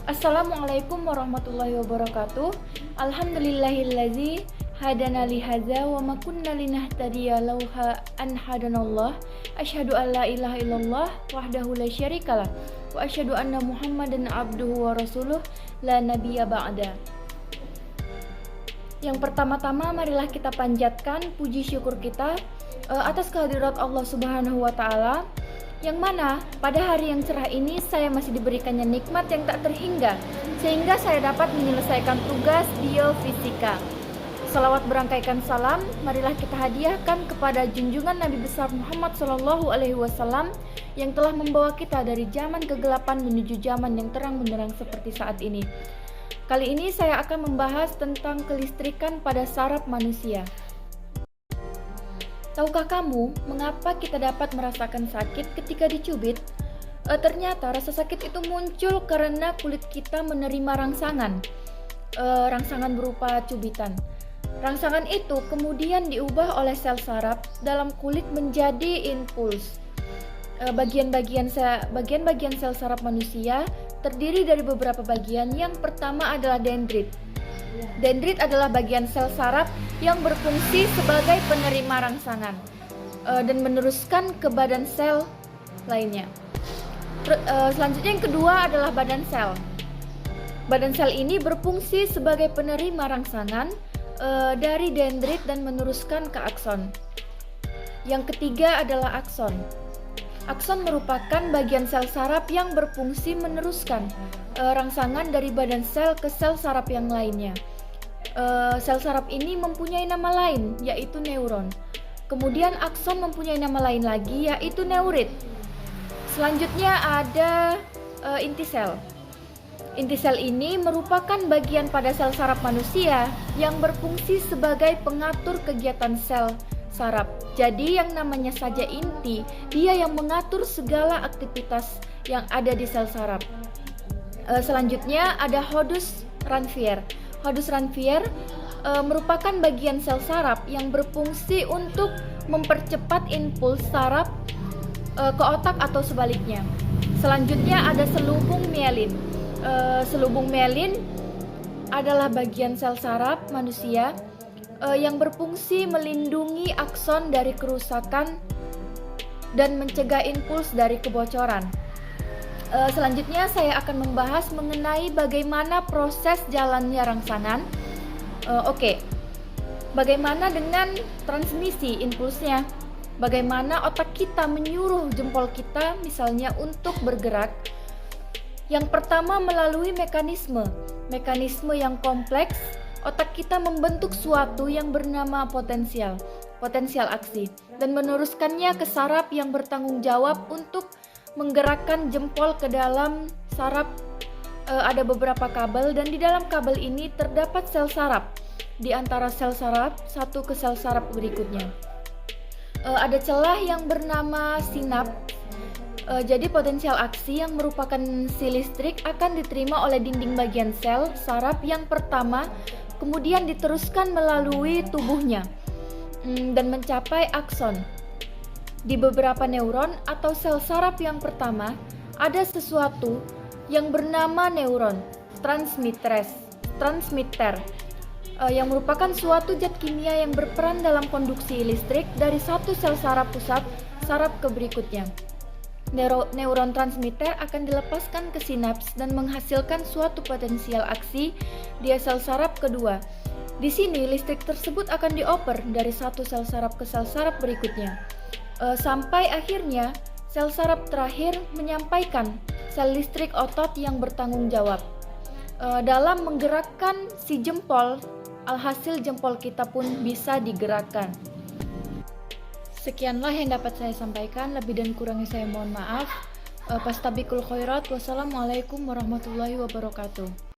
Assalamualaikum warahmatullahi wabarakatuh. Alhamdulillahillazi hadana li hadza wa ma kunna linahtadiya lauha an hadanallah. Asyhadu an la ilaha illallah wahdahu la syarikalah wa asyhadu anna Muhammadan abduhu wa rasuluh la nabiyya ba'da. Yang pertama-tama marilah kita panjatkan puji syukur kita atas kehadirat Allah Subhanahu wa taala, yang mana pada hari yang cerah ini saya masih diberikannya nikmat yang tak terhingga sehingga saya dapat menyelesaikan tugas biofisika. Salawat berangkaikan salam marilah kita hadiahkan kepada junjungan Nabi besar Muhammad SAW yang telah membawa kita dari zaman kegelapan menuju zaman yang terang benderang seperti saat ini. Kali ini saya akan membahas tentang kelistrikan pada saraf manusia. Tahukah kamu mengapa kita dapat merasakan sakit ketika dicubit? Ternyata rasa sakit itu muncul karena kulit kita menerima rangsangan. Rangsangan berupa cubitan. Rangsangan itu kemudian diubah oleh sel saraf dalam kulit menjadi impuls. Bagian-bagian sel saraf manusia terdiri dari beberapa bagian. Yang pertama adalah dendrit. Dendrit adalah bagian sel saraf yang berfungsi sebagai penerima rangsangan dan meneruskan ke badan sel lainnya. Selanjutnya yang kedua adalah badan sel. Badan sel ini berfungsi sebagai penerima rangsangan dari dendrit dan meneruskan ke akson. Yang ketiga adalah akson. Akson merupakan bagian sel saraf yang berfungsi meneruskan rangsangan dari badan sel ke sel saraf yang lainnya. Sel saraf ini mempunyai nama lain, yaitu neuron. Kemudian akson mempunyai nama lain lagi, yaitu neurit. Selanjutnya ada inti sel. Inti sel ini merupakan bagian pada sel saraf manusia yang berfungsi sebagai pengatur kegiatan sel saraf. Jadi yang namanya saja inti, dia yang mengatur segala aktivitas yang ada di sel saraf. Selanjutnya ada Hodus Ranvier. Hodus Ranvier merupakan bagian sel saraf yang berfungsi untuk mempercepat impuls saraf ke otak atau sebaliknya. Selanjutnya ada selubung mielin. Selubung mielin adalah bagian sel saraf manusia yang berfungsi melindungi akson dari kerusakan dan mencegah impuls dari kebocoran. Selanjutnya saya akan membahas mengenai bagaimana proses jalannya rangsangan. Bagaimana dengan transmisi impulsnya? Bagaimana otak kita menyuruh jempol kita misalnya untuk bergerak? Yang pertama melalui mekanisme yang kompleks. Otak kita membentuk suatu yang bernama potensial aksi dan meneruskannya ke saraf yang bertanggung jawab untuk menggerakkan jempol ke dalam saraf. Ada beberapa kabel dan di dalam kabel ini terdapat sel saraf. Di antara sel saraf satu ke sel saraf berikutnya. Ada celah yang bernama sinaps. Jadi potensial aksi yang merupakan si listrik akan diterima oleh dinding bagian sel saraf yang pertama, kemudian diteruskan melalui tubuhnya dan mencapai akson. Di beberapa neuron atau sel saraf yang pertama, ada sesuatu yang bernama neuron transmitter yang merupakan suatu zat kimia yang berperan dalam konduksi listrik dari satu sel saraf pusat saraf ke berikutnya. Neuron transmitter akan dilepaskan ke sinaps dan menghasilkan suatu potensial aksi di sel saraf kedua. Di sini listrik tersebut akan dioper dari satu sel saraf ke sel saraf berikutnya. Sampai akhirnya sel saraf terakhir menyampaikan sel listrik otot yang bertanggung jawab dalam menggerakkan si jempol. Alhasil jempol kita pun bisa digerakkan. Sekianlah yang dapat saya sampaikan, lebih dan kurangnya saya mohon maaf. Fastabiqul khairat. Wassalamualaikum warahmatullahi wabarakatuh.